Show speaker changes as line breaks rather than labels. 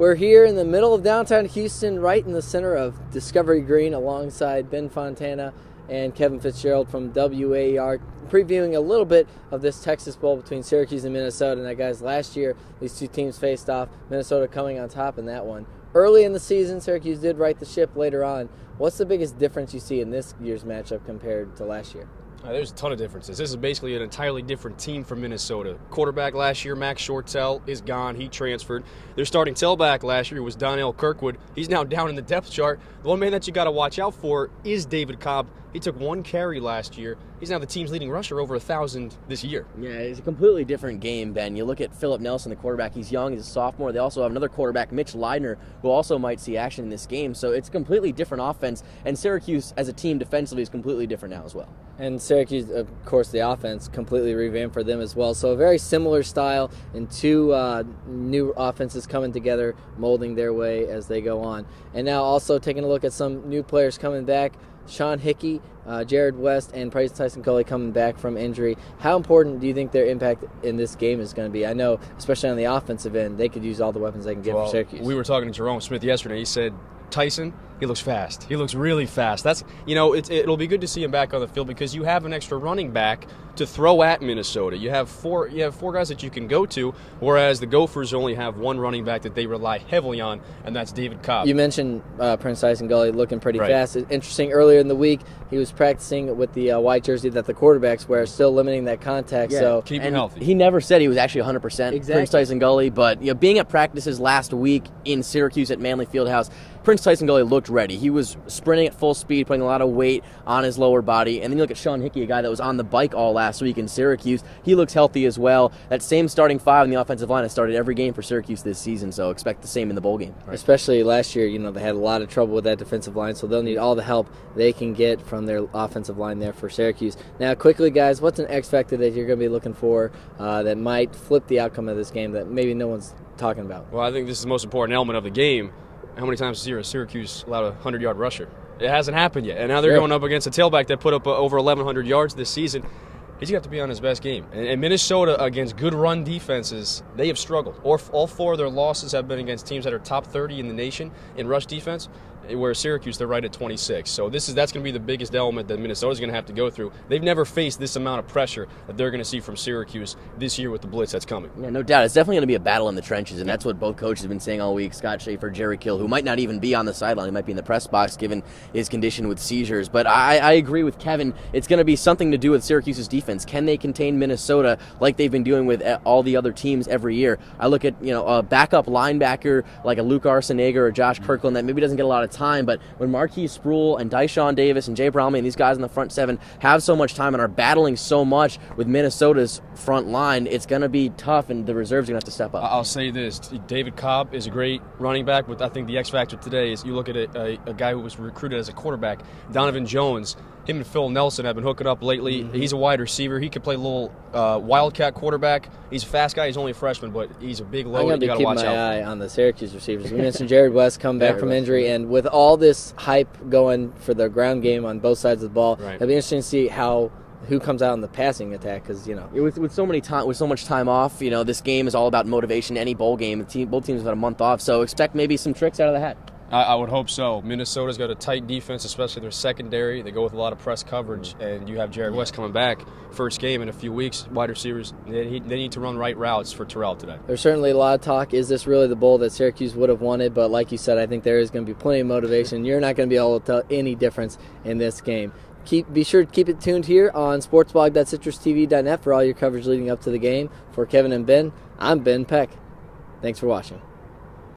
We're here in the middle of downtown Houston, right in the center of Discovery Green, alongside Ben Fontana and Kevin Fitzgerald from WAER, previewing a little bit of this Texas Bowl between Syracuse and Minnesota. Now, guys, last year these two teams faced off, Minnesota coming on top in that one. Early in the season, Syracuse did right the ship later on. What's the biggest difference you see in this year's matchup compared to last year?
There's a ton of differences. This is basically an entirely different team from Minnesota. Quarterback last year, Max Shortell, is gone. He transferred. Their starting tailback last year was Donnell Kirkwood. He's now down in the depth chart. The one man that you got to watch out for is David Cobb. He took one carry last year. He's now the team's leading rusher, over 1,000 this year.
Yeah, it's a completely different game, Ben. You look at Philip Nelson, the quarterback. He's young. He's a sophomore. They also have another quarterback, Mitch Leidner, who also might see action in this game. So it's a completely different offense. And Syracuse, as a team defensively, is completely different now as well.
And Syracuse, of course, the offense completely revamped for them as well. So a very similar style, and two new offenses coming together, molding their way as they go on. And now also taking a look at some new players coming back. Sean Hickey, Jared West, and Price Tyson-Coley coming back from injury. How important do you think their impact in this game is going to be? I know, especially on the offensive end, they could use all the weapons they can get for Syracuse.
We were talking to Jerome Smith yesterday. He said, Tyson, he looks fast. He looks really fast. That's, it'll be good to see him back on the field because you have an extra running back to throw at Minnesota. You have four guys that you can go to, whereas the Gophers only have one running back that they rely heavily on, and that's David Cobb.
You mentioned Prince Tyson-Gully looking pretty fast. Interesting, earlier in the week, he was practicing with the white jersey that the quarterbacks wear, still limiting that contact.
Yeah,
so
keep him healthy.
He never said he was actually 100%.
Exactly.
Prince Tyson-Gully, but being at practices last week in Syracuse at Manley Fieldhouse, Prince Tyson-Gully looked ready. He was sprinting at full speed, putting a lot of weight on his lower body. And then you look at Sean Hickey, a guy that was on the bike all last week in Syracuse. He looks healthy as well. That same starting five in the offensive line has started every game for Syracuse this season, so expect the same in the bowl game.
Right. Especially last year, they had a lot of trouble with that defensive line, so they'll need all the help they can get from their offensive line there for Syracuse. Now, quickly, guys, what's an X factor that you're going to be looking for that might flip the outcome of this game that maybe no one's talking about?
Well, I think this is the most important element of the game. How many times this year has Syracuse allowed a 100-yard rusher? It hasn't happened yet. And now they're going up against a tailback that put up over 1,100 yards this season. He's got to be on his best game. And Minnesota, against good run defenses, they have struggled. All four of their losses have been against teams that are top 30 in the nation in rush defense, where Syracuse, they're right at 26. So that's going to be the biggest element that Minnesota's going to have to go through. They've never faced this amount of pressure that they're going to see from Syracuse this year with the blitz that's coming.
Yeah, no doubt. It's definitely going to be a battle in the trenches, and that's what both coaches have been saying all week. Scott Schaefer, Jerry Kill, who might not even be on the sideline. He might be in the press box given his condition with seizures. But I agree with Kevin. It's going to be something to do with Syracuse's defense. Can they contain Minnesota like they've been doing with all the other teams every year? I look at a backup linebacker like a Luke Arciniega or Josh Kirkland that maybe doesn't get a lot of time, but when Marquise Sproul and Dyshawn Davis and Jay Bromley and these guys in the front seven have so much time and are battling so much with Minnesota's front line, it's going to be tough, and the reserves are going to have to step up.
I'll say this. David Cobb is a great running back, but I think the X factor today is you look at a guy who was recruited as a quarterback, Donovan Jones. Him and Phil Nelson have been hooking up lately. Mm-hmm. He's a wide receiver. He could play a little wildcat quarterback. He's a fast guy. He's only a freshman, but he's a big load.
I'm going to be keeping my eye on the Syracuse receivers. We mentioned Jared West come back from injury, and with all this hype going for the ground game on both sides of the ball, it'll be interesting to see who comes out in the passing attack, because
with so much time off, this game is all about motivation. Any bowl game, both teams have had a month off, so expect maybe some tricks out of the hat.
I would hope so. Minnesota's got a tight defense, especially their secondary. They go with a lot of press coverage, and you have Jared West coming back first game in a few weeks. Wide receivers, they need to run right routes for Terrell today.
There's certainly a lot of talk. Is this really the bowl that Syracuse would have wanted? But like you said, I think there is going to be plenty of motivation. You're not going to be able to tell any difference in this game. Be sure to keep it tuned here on sportsblog.citrustv.net for all your coverage leading up to the game. For Kevin and Ben, I'm Ben Peck. Thanks for watching.